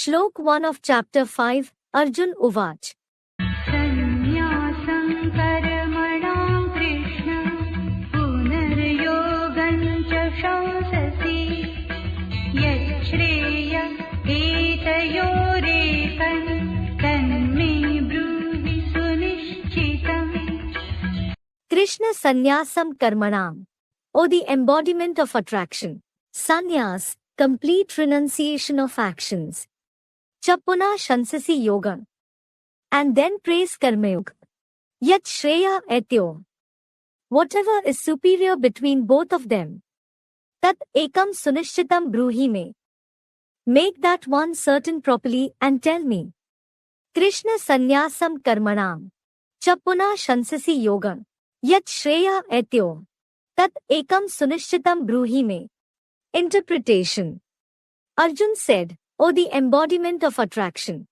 Shlok 1 of chapter 5, Arjun Uvach. सन्न्यासं कर्मणां कृष्ण पुनर्योगं च शंससि यच्छ्रेय एतयोरेकं तन्मे ब्रूहि सुनिश्चितम्. Krishna Sannyasam Karmanam. O the embodiment of attraction. Sannyas, complete renunciation of actions. Chapuna Shansasi Yoga. And then praise Karmayog. Yat Shreya Etyo. Whatever is superior between both of them. Tat Ekam Sunishchitam Bruhi me. Make that one certain properly and tell me. Krishna Sannyasam Karmanam. Chapuna Shansasi Yoga. Yat Shreya Etyo. Tat Ekam Sunishchitam Bruhi me. Interpretation. Arjun said, O the embodiment of attraction.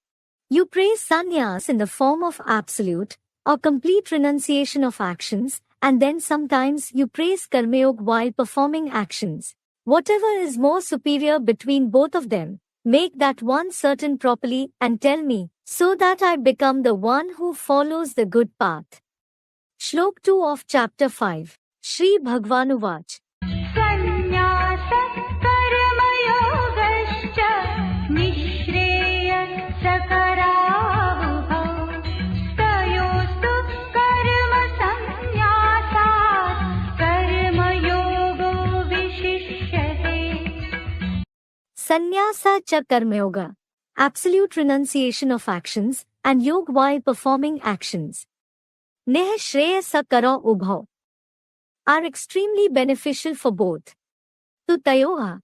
You praise sannyas in the form of absolute or complete renunciation of actions, and then sometimes you praise karmayog while performing actions. Whatever is more superior between both of them, make that one certain properly and tell me, so that I become the one who follows the good path. Shlok 2 of chapter 5. Shri Bhagwanuvach. सन्न्यासः कर्मयोगश्च निःश्रेयस्करावुभौ तयोस्तु कर्मसन्न्यासात् कर्मयोगो विशिष्यते. Sannyasa cha karmayoga. Absolute renunciation of actions, and yoga while performing actions. Neh shreyasa kara ubhav. Are extremely beneficial for both. To tayoha.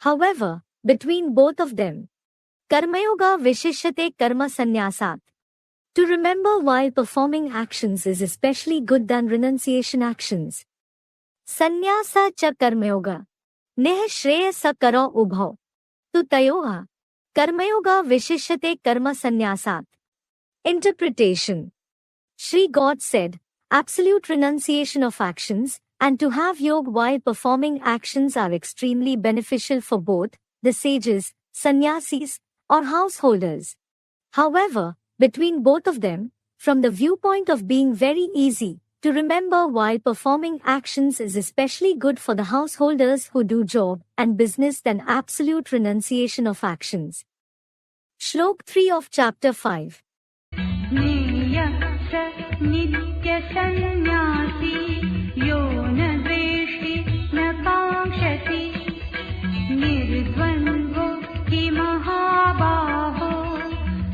However, between both of them. Karmayoga vishishyate karma sannyasat. To remember while performing actions is especially good than renunciation actions. Sannyasa cha karmayoga. Neh shreyasa kara ubhav. To tayoha. Karmayoga vishishyate karma sannyasat. Interpretation. Shri God said, absolute renunciation of actions, and to have yoga while performing actions are extremely beneficial for both, the sages, sannyasis, or householders. However, between both of them, from the viewpoint of being very easy, to remember while performing actions is especially good for the householders who do job and business than absolute renunciation of actions. Shlok 3 of chapter 5. नित्यसन्न्यासी यो न द्वेष्टि न काङ्क्षति निर्द्वन्द्वो हि महाबाहो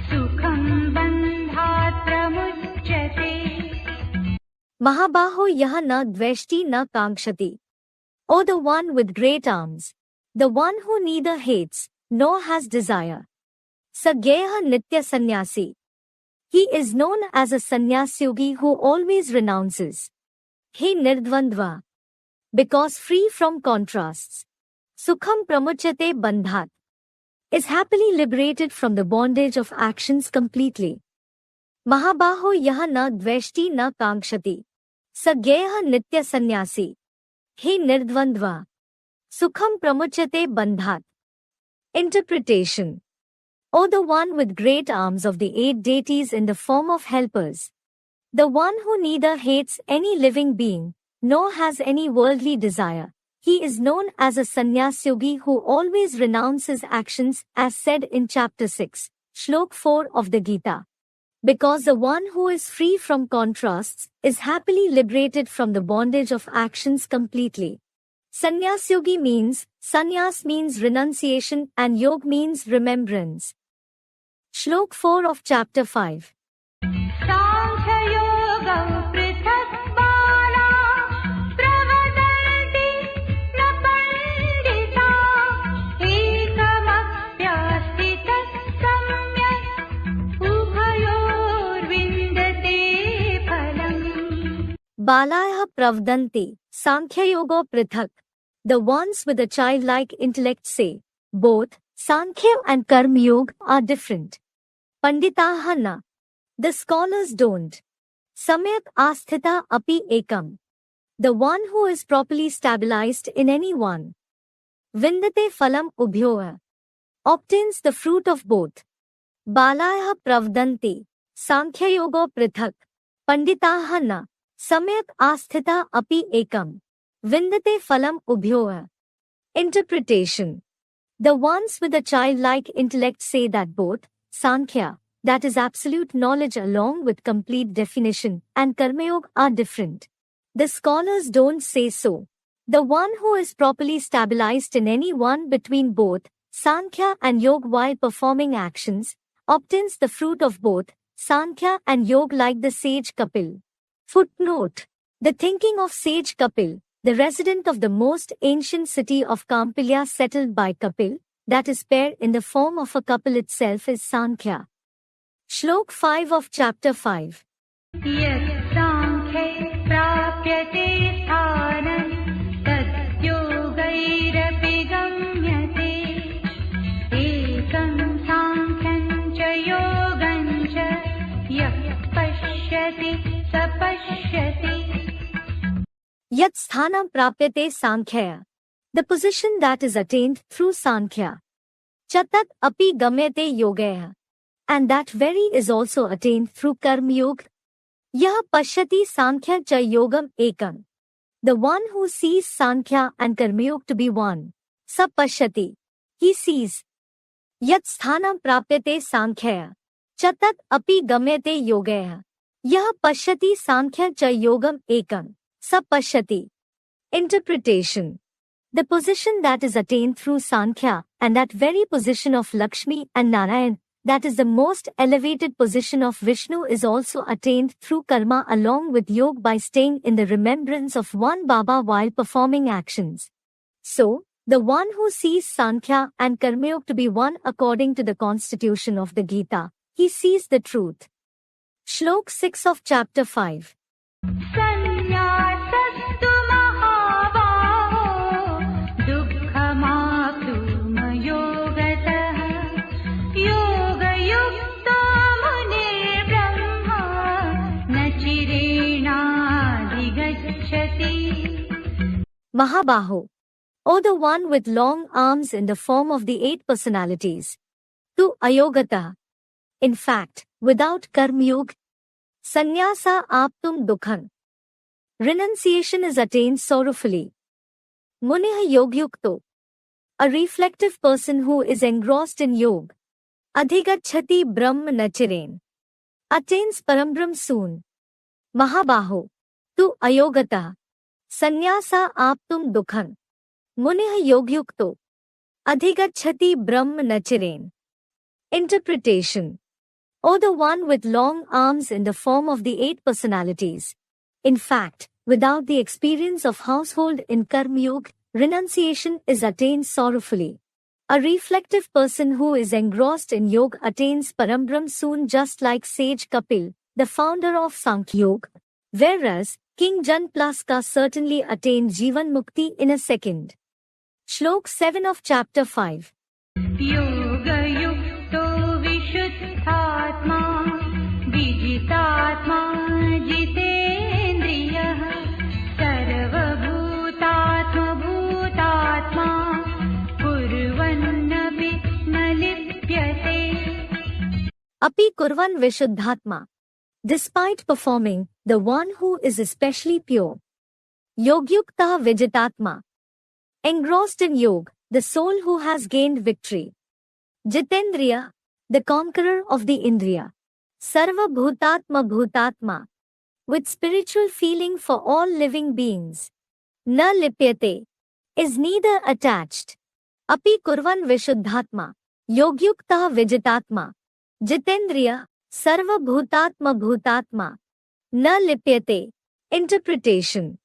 सुखं बन्धात् प्रमुच्यते. Mahabaho yaha na dveshti na kankshati. O the one with great arms, the one who neither hates nor has desire. Sagyeha nitya sannyasi. He is known as a sannyasyogi who always renounces. He nirdvandva. Because free from contrasts. Sukham pramuchate bandhat. Is happily liberated from the bondage of actions completely. Mahabaho yaha na dveshti na kankshati. Sagyeha nitya sannyasi. He nirdvandva. Sukham pramuchate bandhat. Interpretation. O the one with great arms of the 8 deities in the form of helpers. The one who neither hates any living being, nor has any worldly desire. He is known as a sannyasyogi who always renounces actions as said in chapter 6, Shlok 4 of the Gita. Because the one who is free from contrasts is happily liberated from the bondage of actions completely. Sannyasyogi means, sannyas means renunciation and yog means remembrance. Shlok 4 of chapter 5. साङ्ख्ययोगं पृथक् बाला प्रवदन्ति न पण्डिता एकमप्यास्थितः सम्यक् उभयोर्विन्दते फलम्. Balayah pravdanti, Sankhya-yoga prithak. The ones with a childlike intellect say, both Sankhya and Karma Yoga are different. Panditaha na. The scholars don't. Samyak asthita api ekam. The one who is properly stabilized in any one. Vindate phalam ubhyoha. obtains the fruit of both. Balayah pravdanti, Sankhyayogo prithak, Panditaha na, Samyak asthita api ekam, Vindate phalam ubhyoha. Interpretation. The ones with a childlike intellect say that both Sankhya, that is absolute knowledge along with complete definition, and Karmayog are different. The scholars don't say so. The one who is properly stabilized in any one between both Sankhya and Yoga while performing actions, obtains the fruit of both Sankhya and Yoga like the sage Kapil. Footnote. The thinking of sage Kapil, the resident of the most ancient city of Kampilya settled by Kapil, that is pair in the form of a couple itself is Sankhya. Shlok 5 of chapter 5. यत् सांख्ये प्राप्यते स्थानं तत् योगैरपि गम्यते एकं सांख्यं च योगं च यः पश्यति स पश्यति. Yat sthanam prapyate sankhya. The position that is attained through Sankhya. Chatat api gamyate yogaya. And that very is also attained through Karma Yoga. Yah pashyati Sankhya cha yogam ekam. The one who sees Sankhya and Karma Yoga to be one. Sa pashyati. He sees. Yat sthanam prapyate sankhya. Chatat api gamyate yogaya. Yah pashyati Sankhya cha yogam ekam. Sa pashyati. Interpretation. The position that is attained through Sankhya and that very position of Lakshmi and Narayan, that is the most elevated position of Vishnu, is also attained through karma along with yoga by staying in the remembrance of one Baba while performing actions. So, the one who sees Sankhya and Karma Yoga to be one according to the constitution of the Gita, he sees the truth. Shlok 6 of chapter 5. सन्न्यासस्तु महाबाहो दुःखमाप्तुमयोगतः योगयुक्तो मुनिर्ब्रह्मा न चिरेणाधिगच्छति. Mahabaho. O the one with long arms in the form of the 8 personalities. Tu ayogata. In fact, without Karma Yoga, Sannyasa aptum dukhan. Renunciation is attained sorrowfully. Muniha yogyukto. A reflective person who is engrossed in yoga. Adhigachati brahm nachiren. Attains parambrahm soon. Mahabaho. Tu ayogata. Sannyasa aptum dukhan. Muniha yogyukto. Adhigachati brahm nachiren. Interpretation. O the one with long arms in the form of the 8 personalities. In fact, without the experience of household in Karma Yoga, renunciation is attained sorrowfully. A reflective person who is engrossed in yoga attains Parambrahm soon, just like sage Kapil, the founder of Sankhya Yoga, whereas King Janplaska certainly attained Jivan Mukti in a second. Shlok 7 of chapter 5. योगयुक्तो विशुद्धात्मा विजितात्मा जितेन्द्रियः सर्वभूतात्मभूतात्मा कुर्वन्नपि न लिप्यते. Api Kurvan Vishuddhatma. Despite performing, the one who is especially pure. Yogyukta Vijitatma. Engrossed in yoga, the soul who has gained victory. Jitendriya, the conqueror of the Indriya. Sarva Bhutatma Bhutatma. With spiritual feeling for all living beings. Na lipyate. Is neither attached. Api Kurvan Vishuddhatma. Yogyukta Vijitatma. Jitendriya, Sarva Bhutatma Bhutatma. Na lipyate. Interpretation.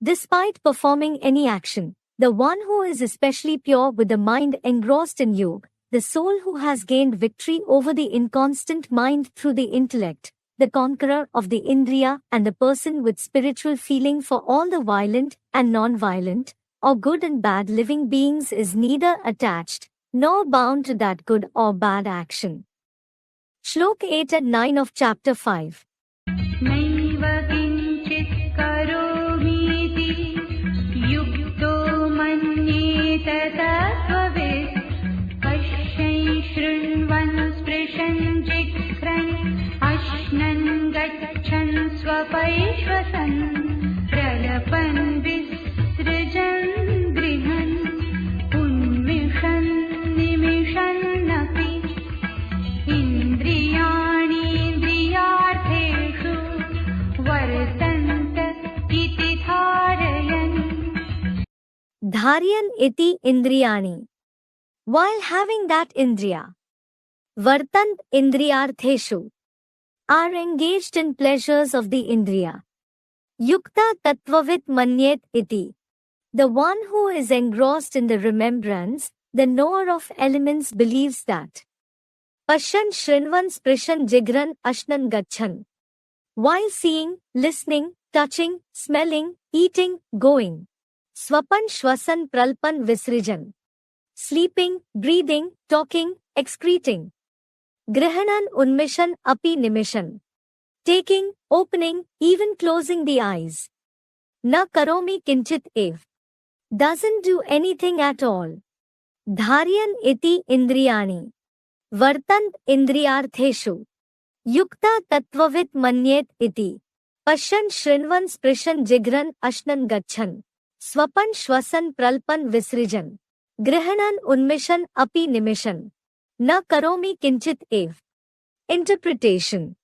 Despite performing any action, the one who is especially pure with the mind engrossed in yoga, the soul who has gained victory over the inconstant mind through the intellect, the conqueror of the Indriya, and the person with spiritual feeling for all the violent and non-violent, or good and bad living beings is neither attached, nor bound to that good or bad action. Shlok 8 and 9 of chapter 5. नैव किञ्चित् करोमीति युक्तो मन्येत तत्त्ववित् स्वपैश्वसन् प्रलपन् विसृजन् गृहन् उन्मिषन् निमिषन्नपि इन्द्रियाणीन्द्रियार्थेषु वर्तन्त इति धारयन् Dharyan iti indriyani. While having that indriya, vartant indriyartheshu, are engaged in pleasures of the indriya. Yukta tattvavit manyet iti. The one who is engrossed in the remembrance, the knower of elements, believes that. Pashyan shrinvan sprishan jigran ashnan gachan. While seeing, listening, touching, smelling, eating, going. Swapan shwasan pralpan visrijan. Sleeping, breathing, talking, excreting. Grihanan unmishan api nimishan. Taking, opening, even closing the eyes. Na karomi kinchit ev. Doesn't do anything at all. Dharyan iti indriyani. Vartant indriyartheshu. Yukta tattvavit manyet iti. Pashyan shrinvan sprishan jigran ashnan gachan. Swapan shwasan pralpan visrijan. Grihanan unmishan api nimishan. Na karomi kinchit ev. Interpretation.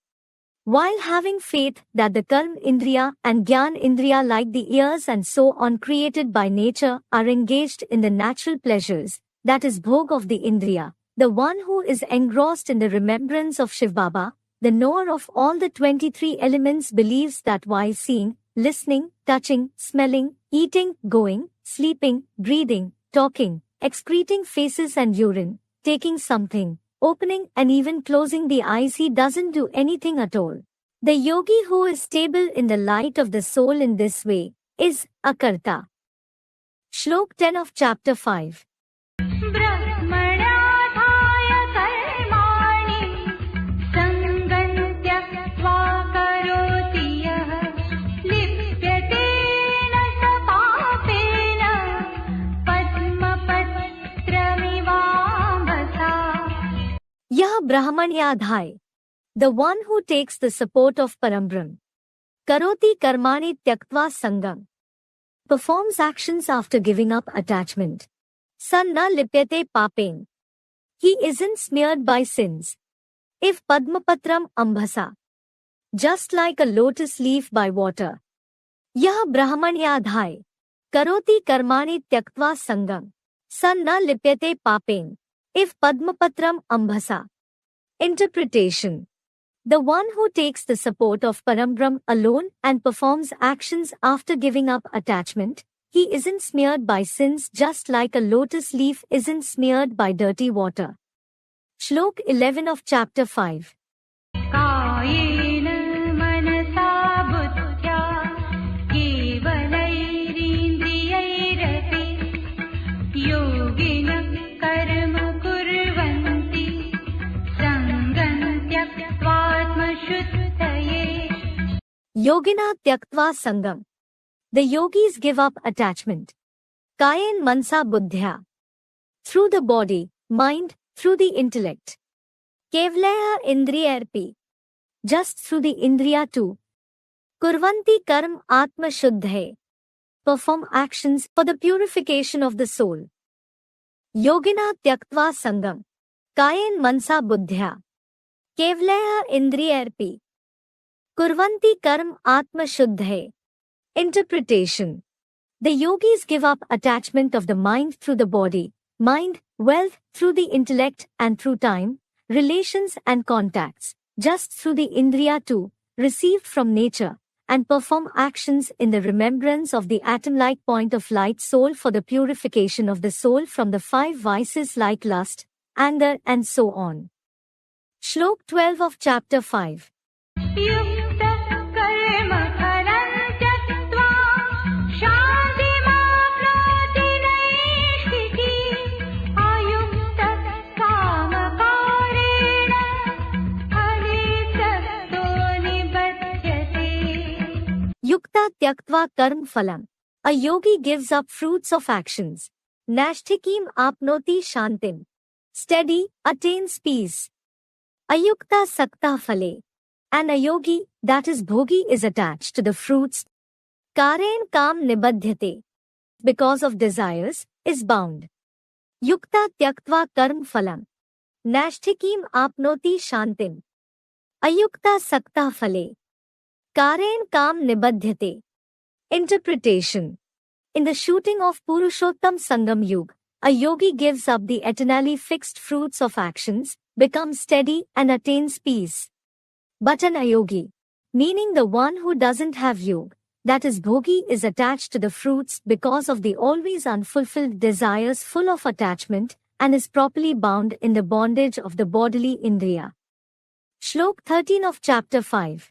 While having faith that the karma indriya and gyan indriya, like the ears and so on created by nature, are engaged in the natural pleasures, that is bhog of the indriya, the one who is engrossed in the remembrance of Shiv Baba, the knower of all the 23 elements, believes that while seeing, listening, touching, smelling, eating, going, sleeping, breathing, talking, excreting faces and urine, taking something, opening and even closing the eyes, he doesn't do anything at all. The yogi who is stable in the light of the soul in this way is akarta. Shlok 10 of chapter 5. ब्रह्मण्याधाय कर्माणि सङ्गं त्यक्त्वा करोति यः लिप्यतेन स पापेन पद्मपत्रमिवाम्भसा Yah Brahmanyadhai, the one who takes the support of Parambrahm. Karoti karmani tyaktva sangam, performs actions after giving up attachment. Sanna lipyate papen, he isn't smeared by sins. If padmapatram ambhasa, just like a lotus leaf by water. Yah Brahmanyadhai, karoti karmani tyaktva sangam, sanna lipyate papen. If Padmapatram Ambhasa. Interpretation. The one who takes the support of Parambrahm alone and performs actions after giving up attachment, he isn't smeared by sins, just like a lotus leaf isn't smeared by dirty water. Shlok 11 of chapter 5. कायेन मनसा बुद्ध्या केवलैरिन्द्रियैरपि योगिनः कर्म कुर्वन्ति सङ्गं त्यक्त्वात्मशुद्धये Yogina Tyaktva Sangam. The yogis give up attachment. Kayen Mansa Buddhya. Through the body, mind, through the intellect. Kevlaya Indriyarpi. Just through the Indriya too. Kurvanti Karm Atma Shuddhe. Perform actions for the purification of the soul. Yogina Tyaktva Sangam. Kayen Mansa Buddhya. Kevlaya Indriyarpi. Kurvanti Karm Atma Shuddhe. Interpretation. The yogis give up attachment of the mind through the body, mind, wealth, through the intellect and through time, relations and contacts, just through the Indriya too, received from nature, and perform actions in the remembrance of the atom-like point of light soul for the purification of the soul from the 5 vices like lust, anger and so on. Shlok 12 of chapter 5. युक्तः कर्म फलं त्यक्त्वा शान्तिमाप्नोति नैष्ठिकीम् अयुक्तः कामकारेण फले सक्तो निबध्यते. Yukta Tyaktva Karm Phalam. A yogi gives up fruits of actions. Nashtikim Apnoti Shantim. Steady, attains peace. Ayukta Sakta Phale. And a yogi, that is bhogi, is attached to the fruits. Karen kam nibadhyate. Because of desires, is bound. Yukta tyaktva karm phalam. Nashtikim apnoti shantim. Ayukta sakta phale. Karen kam nibadhyate. Interpretation. In the shooting of Purushottam Sangam Yuga, a yogi gives up the eternally fixed fruits of actions, becomes steady and attains peace. But an ayogi, meaning the one who doesn't have yoga, that is bhogi, is attached to the fruits because of the always unfulfilled desires full of attachment and is properly bound in the bondage of the bodily indriya. Shlok 13 of chapter 5.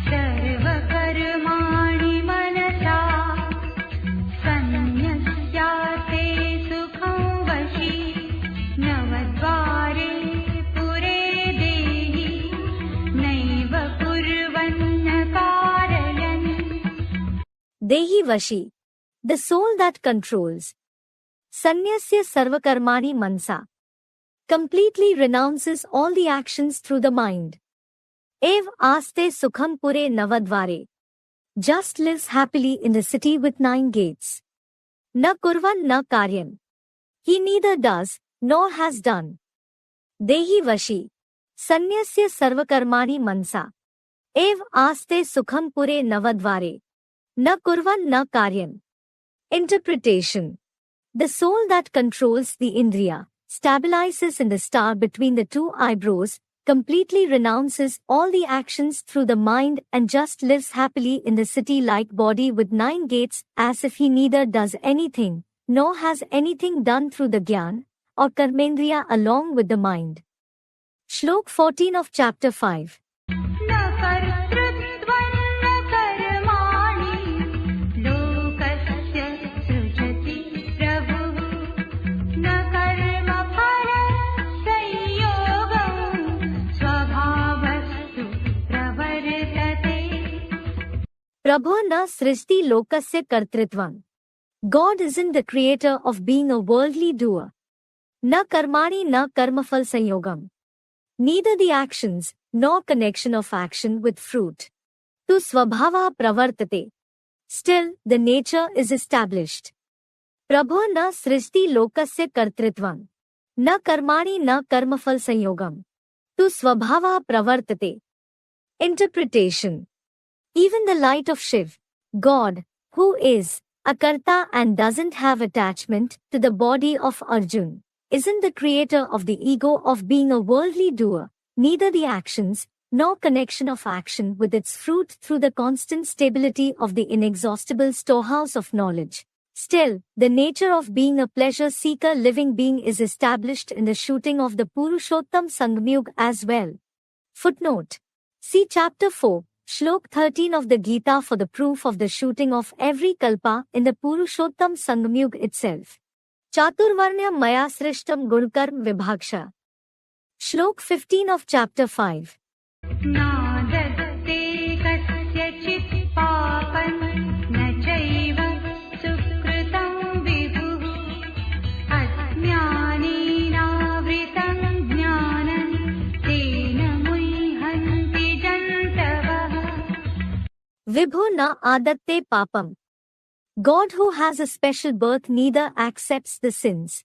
सर्वकर्माणि मनसा सन्न्यस्याते सुखं वशी नवद्वारे पुरे देहि नैव कुर्वन्न कारयन्. Dehi Vashi, the soul that controls. Sannyasya Sarvakarmani Mansa, completely renounces all the actions through the mind. Ev Aste Sukham Pure Navadvare, just lives happily in the city with 9 gates. Na Kurvan na Karyan, he neither does nor has done. Dehi Vashi, Sannyasya Sarvakarmani Mansa, Ev Aste Sukham Pure Navadvare, Na Kurvan na Karyan. Interpretation. The soul that controls the indriya, stabilizes in the star between the 2 eyebrows, completely renounces all the actions through the mind and just lives happily in the city-like body with 9 gates, as if he neither does anything, nor has anything done through the jnana, or karmendriya along with the mind. Shlok 14 of chapter 5. न कर्तृत्वं न कर्माणि लोकस्य सृजति प्रभुः न कर्मफलसंयोगं स्वभावस्तु प्रवर्तते. Prabho na srishti lokasya kartritvam. God isn't the creator of being a worldly doer. Na karmani na karmafal sanyogam. Neither the actions, nor connection of action with fruit. Tu svabhava pravartate. Still, the nature is established. Prabho na srishti lokasya kartritvam. Na karmani na karmafal sanyogam. Tu svabhava pravartate. Interpretation. Even the light of Shiv, God, who is a karta and doesn't have attachment to the body of Arjun, isn't the creator of the ego of being a worldly doer, neither the actions, nor connection of action with its fruit through the constant stability of the inexhaustible storehouse of knowledge. Still, the nature of being a pleasure-seeker living being is established in the shooting of the Purushottam Sangamyug as well. Footnote. See chapter 4, Shlok 13 of the Gita for the proof of the shooting of every kalpa in the Purushottam Sangamyug itself. Chaturvarnya Maya Srishtam Gunkarm Vibhaksha. Shlok 15 of chapter 5. नादत्ते कस्यचित् पापं न चैव सुकृतं विभुः अज्ञानेनावृतं ज्ञानं तेन मुह्यन्ति जन्तवः. Vibhu na adatte papam. God who has a special birth neither accepts the sins.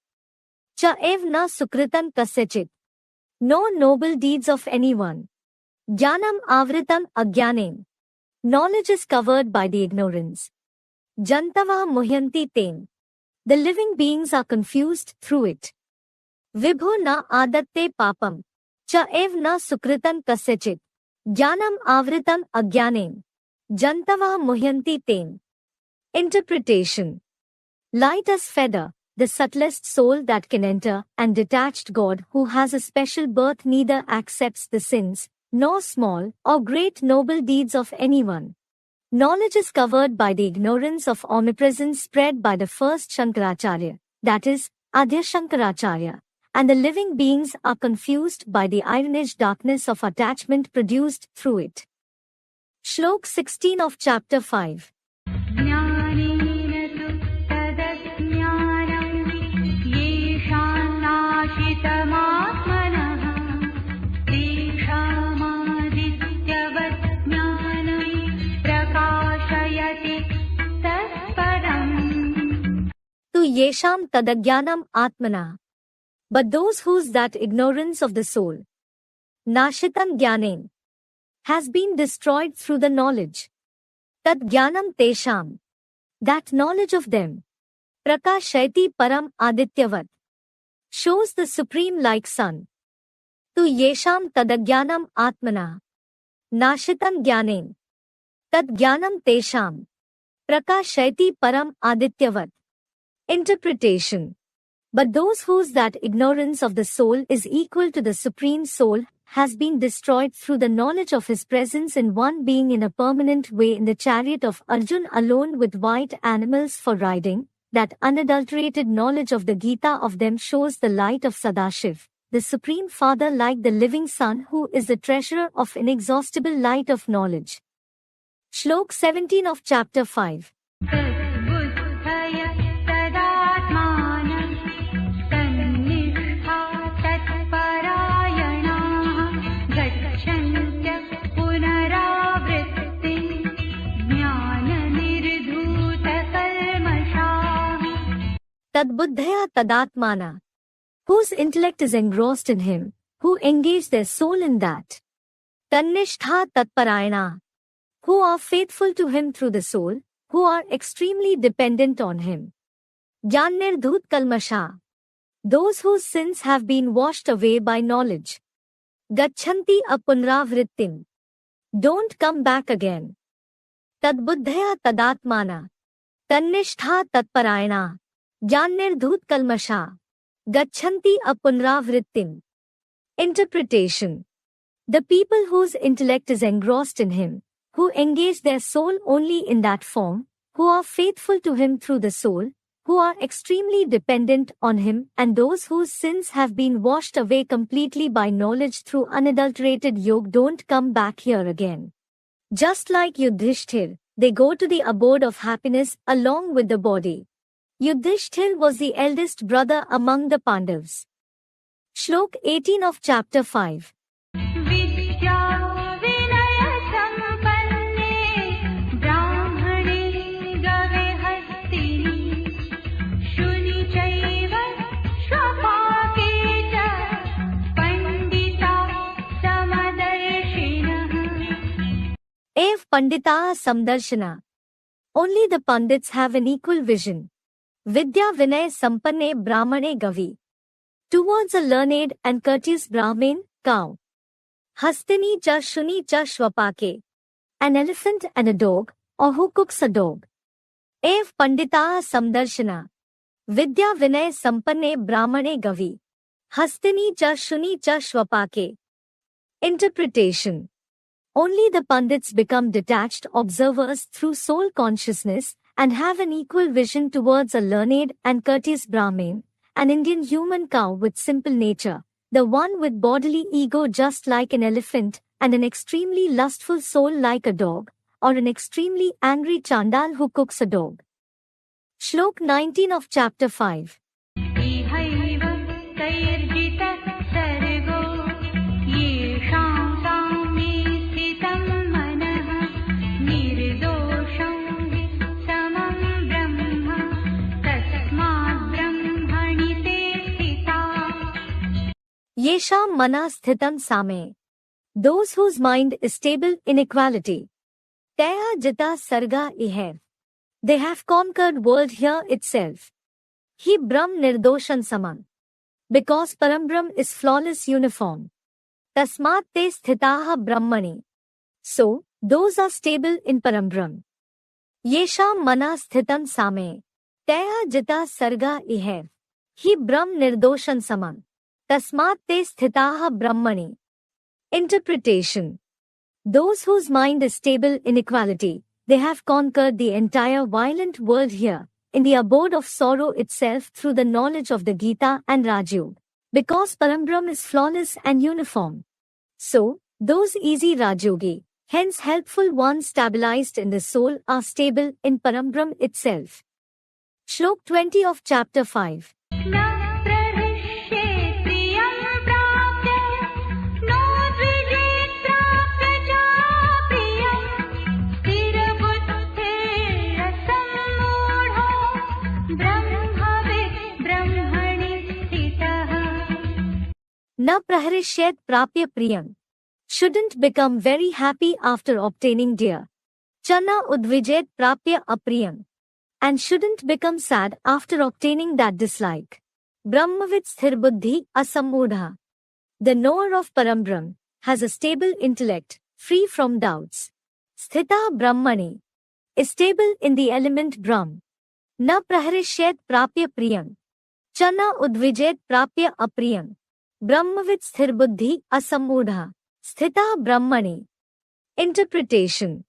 Cha ev na sukritan kasyachit. No noble deeds of anyone. Jnanam avritam agyanem. Knowledge is covered by the ignorance. Jantava muhyanti ten. The living beings are confused through it. Vibhu na adatte papam. Cha ev na sukritan kasyachit. Jnanam avritam agyanem. Jantava muhyanti ten. Interpretation. Light as feather, the subtlest soul that can enter, and detached God who has a special birth neither accepts the sins, nor small or great noble deeds of anyone. Knowledge is covered by the ignorance of omnipresence spread by the first Shankaracharya, that is, Adya Shankaracharya, and the living beings are confused by the ironish darkness of attachment produced through it. Shlok 16 of chapter 5. ज्ञानेन तु तदज्ञानं येषान्नाशितमात्मनः तेषामादित्यवक्त्रम् tu yesham tadagyanam atmana. But those whose that ignorance of the soul, nashitam jnanen, has been destroyed through the knowledge, tad jnanam tesham, that knowledge of them, prakashayati param adityavat, shows the supreme like sun. Tu yesham tadagyanam atmana, nashitam jnanen, tad jnanam tesham, prakashayati param adityavat. Interpretation. But those whose that ignorance of the soul is equal to the Supreme Soul has been destroyed through the knowledge of his presence in one being in a permanent way in the chariot of Arjun alone with white animals for riding, that unadulterated knowledge of the Gita of them shows the light of Sadashiv, the Supreme Father like the living Sun who is the treasurer of inexhaustible light of knowledge. Shlok 17 of chapter 5. तद्बुद्धय तदात्मानं तन्निष्ठा तत्परायणाः गच्छन्त्यः पुनरावृत्तिं ज्ञाननिर्धूतकल्मषाः. Tadbuddhaya tadatmana, whose intellect is engrossed in him, who engage their soul in that. Tannishtha tatparayana, who are faithful to him through the soul, who are extremely dependent on him. Jnanirdhut kalmasha, those whose sins have been washed away by knowledge. Gachanti apunravrittim, don't come back again. Tadbuddhaya tadatmana, tannishtha tatparayana, jnanirdhut kalmasha, gachanti apunravrittim. Interpretation. The people whose intellect is engrossed in him, who engage their soul only in that form, who are faithful to him through the soul, who are extremely dependent on him, and those whose sins have been washed away completely by knowledge through unadulterated yoga don't come back here again. Just like Yudhishthir, they go to the abode of happiness along with the body. Yudhishthir was the eldest brother among the Pandavas. Shlok 18 of chapter 5. Ev Pandita Samdarshana. Only the Pandits have an equal vision. Vidya Vinay Sampanne Brahmane Gavi. Towards a learned and courteous Brahmin, cow. Hastini cha shuni cha shwapake. An elephant and a dog, or who cooks a dog. Ev Pandita Samdarshana. Vidya Vinay Sampanne Brahmane Gavi. Hastini cha shuni cha shwapake. Interpretation. Only the Pandits become detached observers through soul consciousness and have an equal vision towards a learned and courteous Brahmin, an Indian human cow with simple nature, the one with bodily ego just like an elephant, and an extremely lustful soul like a dog, or an extremely angry Chandal who cooks a dog. Shlok 19 of chapter 5. Yesham mana sthitam same. Those whose mind is stable in equality. Taya jita sarga iher. They have conquered world here itself. He Brahm nirdoshan saman. Because Parambram is flawless uniform. Tasmat te sthitaha brahmani. So, those are stable in Parambram. Yesham mana sthitam same. Taya jita sarga iher. He Brahm nirdoshan saman. Tasmat te sthitaha brahmani. Interpretation. Those whose mind is stable in equality, they have conquered the entire violent world here, in the abode of sorrow itself through the knowledge of the Gita and Rajyog. Because Parambram is flawless and uniform. So, those easy Rajyogi, hence helpful ones stabilized in the soul are stable in Parambram itself. Shlok 20 of chapter 5. Brahma न प्रहरिष्येत प्राप्य प्रियं. Shouldn't become very happy after obtaining dear. Ch na udvijet prapya apriyam. And shouldn't become sad after obtaining that dislike. Brahmavid sthirbuddhi asammudha. The knower of Parambrahm has a stable intellect, free from doubts. Sthita Brahmani is stable in the element Brahm. Na praharishyet prapya priyam. Cha na udvijet prapya apriyam. Brahmavid sthirbuddhi asammudha. Sthita Brahmani. Interpretation.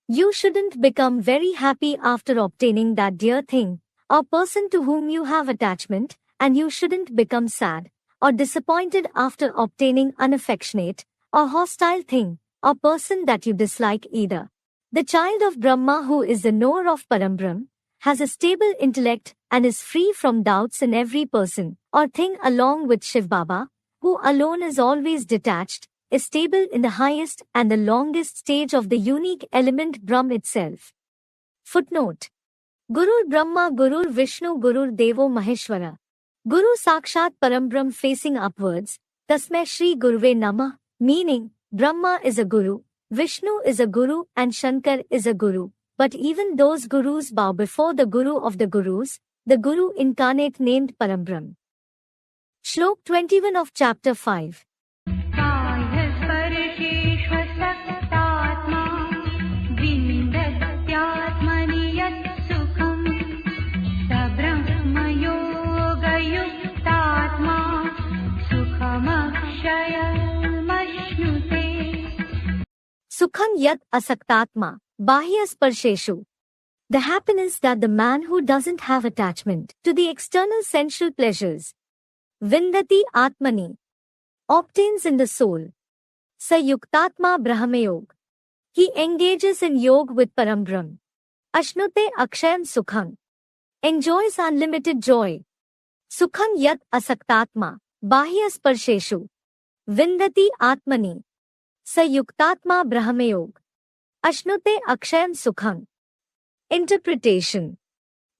You shouldn't become very happy after obtaining that dear thing, or person to whom you have attachment, and you shouldn't become sad or disappointed after obtaining unaffectionate or hostile thing or person that you dislike either. The child of Brahma who is the knower of Parambrahm has a stable intellect and is free from doubts in every person or thing along with Shiv Baba, who alone is always detached, is stable in the highest and the longest stage of the unique element Brahm itself. Footnote. Gurur Brahma, Gurur Vishnu, Gurur Devo Maheshwara. Guru Sakshat Parambrahm facing upwards, Tasmai Shri Guruve Namah, meaning, Brahma is a Guru, Vishnu is a Guru and Shankar is a Guru, but even those Gurus bow before the Guru of the Gurus, the Guru incarnate named Parambrahm. Shlok 21 of chapter 5. Sukham yat asaktatma, bahya sparsheshu. The happiness that the man who doesn't have attachment to the external sensual pleasures, vindati atmani, obtains in the soul. Sayuktatma brahmayog. He engages in yoga with Parambrahm. Ashnute akshayam sukham. Enjoys unlimited joy. Sukham yat asaktatma, bahya sparsheshu. Vindati atmani. Sayuktatma brahmayog. Ashnute akshayam sukham. Interpretation.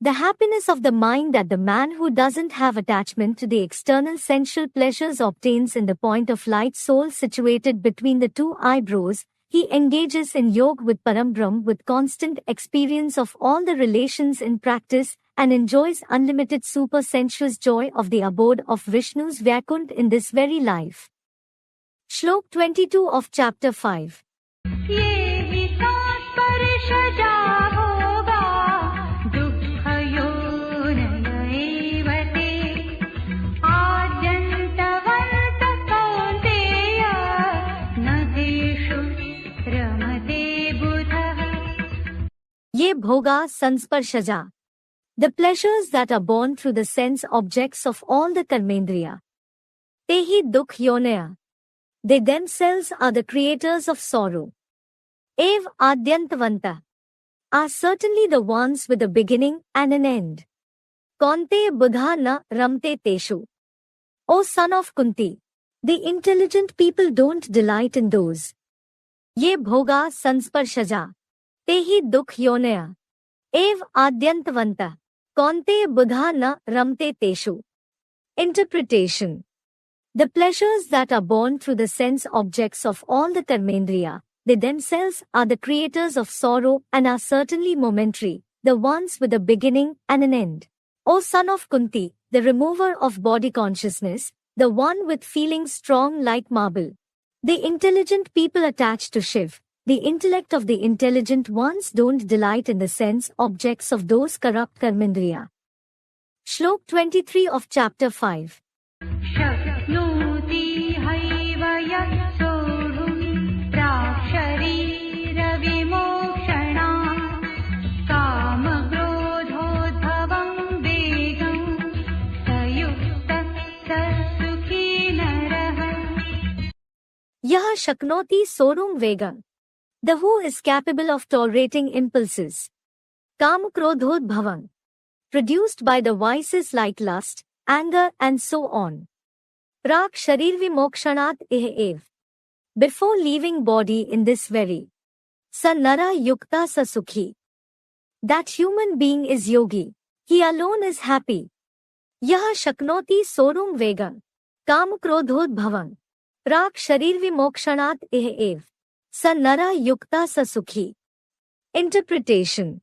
The happiness of the mind that the man who doesn't have attachment to the external sensual pleasures obtains in the point of light soul situated between the two eyebrows, he engages in yoga with Parambrahm with constant experience of all the relations in practice and enjoys unlimited super-sensuous joy of the abode of Vishnu's Vaikunt in this very life. Shlok 22 of chapter 5. Ye bhoga sansparshja. The pleasures that are born through the sense objects of all the karmendriya. Tehi dukh yonaya. They themselves are the creators of sorrow. Ev adyantavanta. Are certainly the ones with a beginning and an end. Kaunte buddha na ramte teshu. O son of Kunti, the intelligent people don't delight in those. Ye bhoga sansparshja. Tehi dukh yonaya. Ev adyantavanta. Kaunte buddha na ramte teshu. Interpretation. The pleasures that are born through the sense objects of all the karmendriya, they themselves are the creators of sorrow and are certainly momentary, the ones with a beginning and an end. O son of Kunti, the remover of body consciousness, the one with feelings strong like marble. The intelligent people attached to Shiv, the intellect of the intelligent ones don't delight in the sense objects of those corrupt karmendriya. Shlok 23 of chapter 5. Yah shaknoti sorum vega. The who is capable of tolerating impulses. Kam krodhod bhavan. Produced by the vices like lust, anger and so on. Prak sharir vimokshanat ev. Before leaving body in this very. Sa nara yukta sa sukhi. That human being is yogi. He alone is happy. Yah shaknoti sorum vega. काम क्रोधोद्भवं प्राक् शरीर विमोक्षणात् इह एव स नरः युक्ता स सुखी. Interpretation.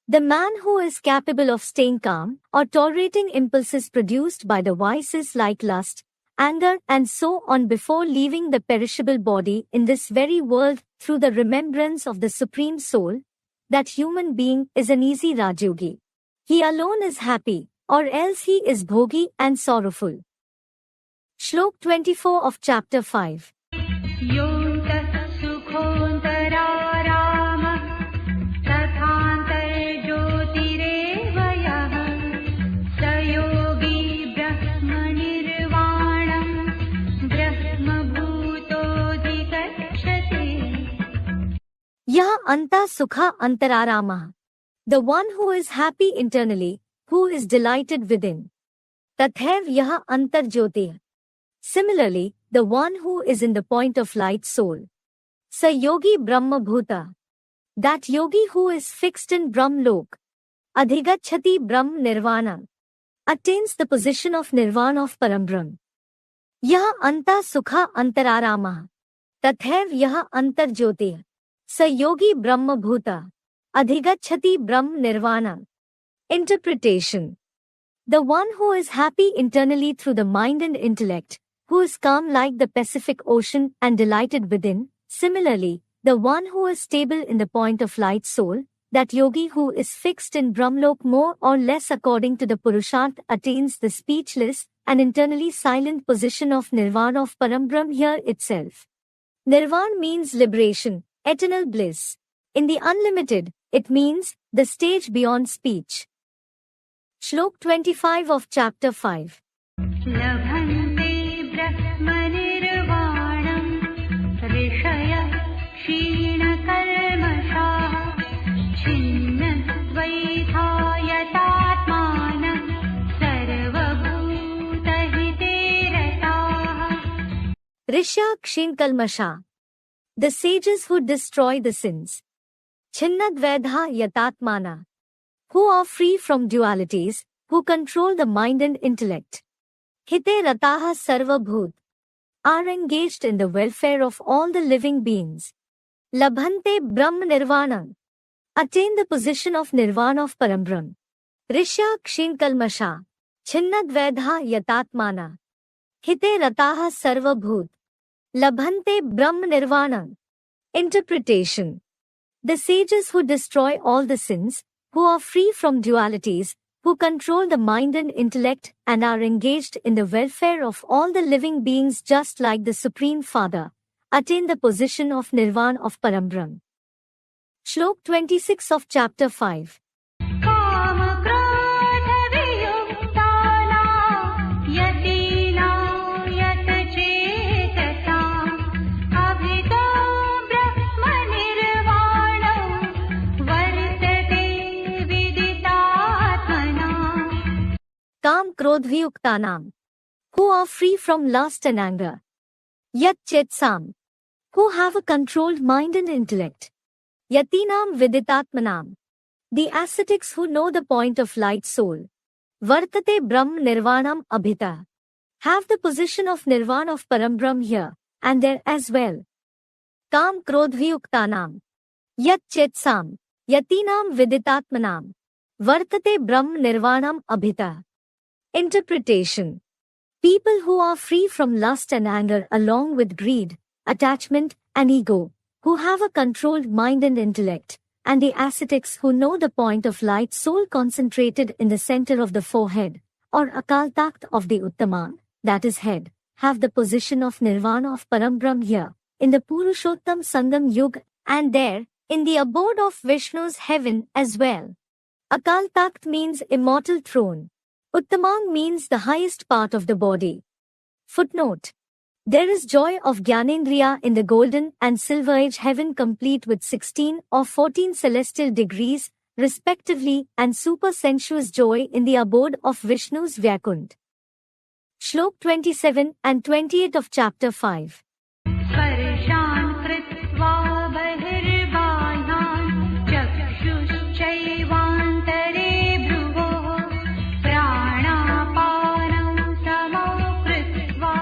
The man who is capable of staying calm or tolerating impulses produced by the vices like lust, anger and so on before leaving the perishable body in this very world through the remembrance of the Supreme Soul, that human being is an easy Rajyogi. He alone is happy, or else he is bhogi and sorrowful. Shlok 24 of chapter 5. योऽन्तः सुखोऽन्तरारामः तथान्तर्ज्योतिरेव यः स योगी ब्रह्मनिर्वाणं ब्रह्मभूतोऽधिगच्छति. Yah anta sukha antararama. The one who is happy internally, who is delighted within. Tathaiv yah antarjyotir. Similarly, the one who is in the point of light soul. Sa yogi brahma bhuta. That yogi who is fixed in Brahmlok. Adhigachati Brahm Nirvana. Attains the position of Nirvana of Parambrahm. Yah anta sukha antararama. Tathaiv yah antarjyotir. Sa yogi Brahma bhuta. Adhigachati Brahm Nirvana. Interpretation. The one who is happy internally through the mind and intellect, who is calm like the Pacific Ocean and delighted within, similarly, the one who is stable in the point of light soul, that yogi who is fixed in Brahmlok more or less according to the Purusharth attains the speechless and internally silent position of Nirvana of Parambrahm here itself. Nirvana means liberation, eternal bliss. In the unlimited, it means the stage beyond speech. Shlok 25 of chapter 5. लभन्ते ब्रह्मनिर्वाणं ऋषयः क्षीणकल्मषाः छिन्नद्वैधायतात्मानः सर्वभूतहिते रताः. Risha Kshinkalmasha. The sages who destroy the sins. Chinnadvedha yatatmana. Who are free from dualities, who control the mind and intellect. Hite rataha sarvabhut. Are engaged in the welfare of all the living beings. Labhante Brahm Nirvana. Attain the position of Nirvana of Parambrahm. Risha Kshinkalmasha. Chinnadvedha yatatmana. Hite rataha sarvabhut. Labhante Brahm Nirvana. Interpretation. The sages who destroy all the sins, who are free from dualities, who control the mind and intellect and are engaged in the welfare of all the living beings just like the Supreme Father, attain the position of Nirvana of Parambrahm. Shlok 26 of chapter 5. कामक्रोधवियुक्तानां यतीनां यतचेतसाम् अभितो ब्रह्मनिर्वाणं वर्तते विदितात्मनाम्. Kam Krodhyuktanam. Who are free from lust and anger. Yat Chetsam. Who have a controlled mind and intellect. Yatinam Viditatmanam. The ascetics who know the point of light soul. Vartate Brahm Nirvanam Abhita. Have the position of Nirvana of Parambrahm here, and there as well. Kam Krodhyuktanam. Yat Chetsam. Yatinam Viditatmanam. Vartate Brahm Nirvanam Abhita. Interpretation. People who are free from lust and anger along with greed, attachment, and ego, who have a controlled mind and intellect, and the ascetics who know the point of light soul concentrated in the center of the forehead, or Akal Takht of the Uttaman, that is head, have the position of Nirvana of Parambrahm here, in the Purushottam Sangam Yuga, and there, in the abode of Vishnu's heaven as well. Akal Takht means immortal throne. Uttamang means the highest part of the body. Footnote. There is joy of Gyanendriya in the golden and silver age heaven complete with 16 or 14 celestial degrees, respectively, and super-sensuous joy in the abode of Vishnu's Vyakunt. Shlok 27 and 28 of chapter 5. स्पर्शान् कृत्वा बहिर्बाह्यान् चक्षुश्चैवान्तरे भ्रुवोः प्राणापानं समकृत्वा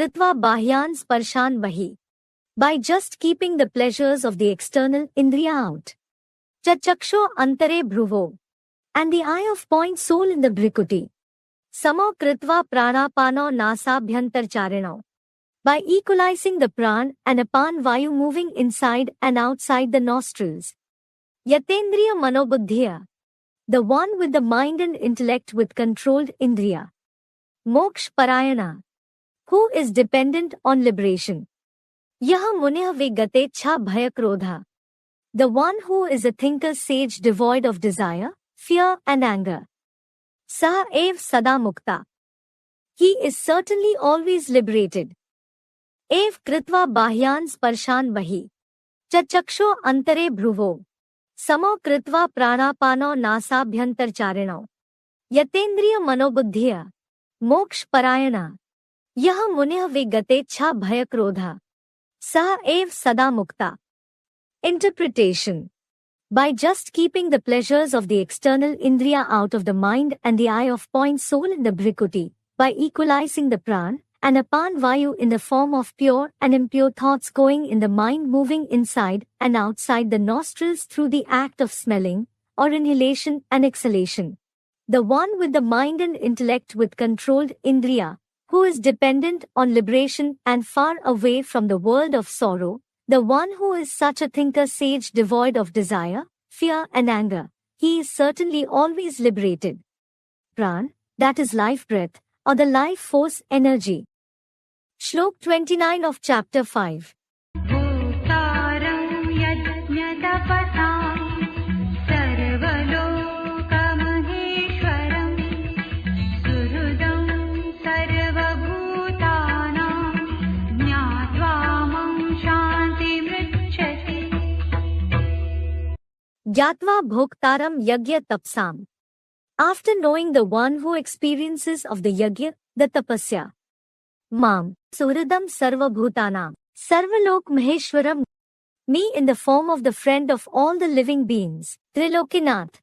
कृत्वा बाह्यान् स्पर्शान् बहिः. By just keeping the pleasures of the external indriya out. Chachaksho antare bhruvo. And the eye of point soul in the bhrikuti. Samo kritva pranapano nasabhyantarcharino. By equalizing the pran and apan vayu moving inside and outside the nostrils. Yatendriya manobuddhiya. The one with the mind and intellect with controlled indriya. Moksh parayana. Who is dependent on liberation. Yah munih vigatecha bhaya krodha. The one who is a thinker sage devoid of desire, fear and anger. Sah ev sada mukta. He is certainly always liberated. Ev kritva bahyan sparshan bahi. Chachaksho antare bhruvo. Samo kritva pranapano nasabhyantarcharino. Yatendriya manobuddhiya. Moksh parayana. Yah munih vigatecha bhaya krodha. Sah ev sada mukta. Interpretation. By just keeping the pleasures of the external indriya out of the mind and the eye of point soul in the bhrikuti, by equalizing the pran and apan vayu in the form of pure and impure thoughts going in the mind moving inside and outside the nostrils through the act of smelling, or inhalation and exhalation. The one with the mind and intellect with controlled indriya, who is dependent on liberation and far away from the world of sorrow, the one who is such a thinker sage devoid of desire, fear and anger, he is certainly always liberated. Pran, that is life breath, or the life force energy. Shlok 29 of chapter 5. भूतारं यज्ञतपसां सर्वलोकमहेश्वरं सुहृदं सर्वभूतानां ज्ञात्वा मम शान्तिमृच्छति. Gyatva bhoktaram yagya tapsam. After knowing the one who experiences of the yagya, the tapasya. Mam, suhridam sarvabhutanam, sarvalok maheshwaram. Me in the form of the friend of all the living beings, Trilokinath.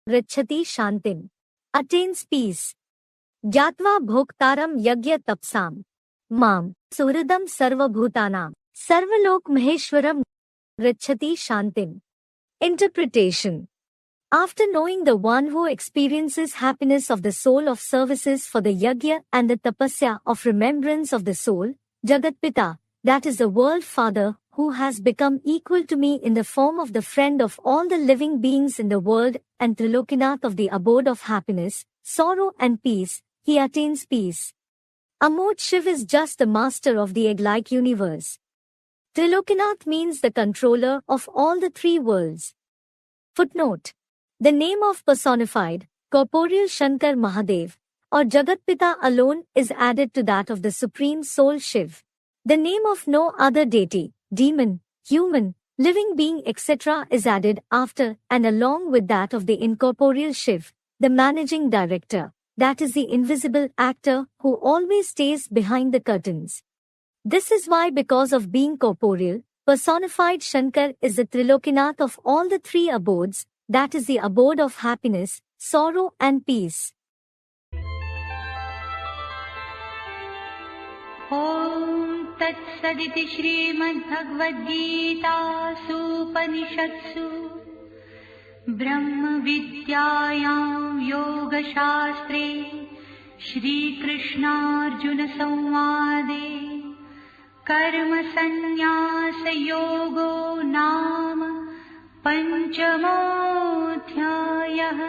Richati shantim. Attains peace. Gyatva bhoktaram yagya tapsam. Mam, suhridam sarvabhutanam, sarvalok maheshwaram. Richati shantim. Interpretation. After knowing the one who experiences happiness of the soul of services for the yagya and the tapasya of remembrance of the soul, Jagatpita, that is the world father, who has become equal to me in the form of the friend of all the living beings in the world and Trilokinath of the abode of happiness, sorrow and peace, he attains peace. Amod Shiv is just the master of the egg-like universe. Trilokinath means the controller of all the three worlds. Footnote. The name of personified, corporeal Shankar Mahadev, or Jagatpita alone is added to that of the Supreme Soul Shiv. The name of no other deity, demon, human, living being etc. is added after and along with that of the incorporeal Shiv, the managing director, that is the invisible actor who always stays behind the curtains. This is why, because of being corporeal, personified Shankar is the Trilokinath of all the three abodes, that is the abode of happiness, sorrow and peace. ॐ तत्सदिति श्रीमद्भगवद्गीतासूपनिषत्सु ब्रह्मविद्यायां योगशास्त्रे श्रीकृष्णार्जुनसंवादे कर्मसन्न्यासयोगो नाम पञ्चमोऽध्यायः.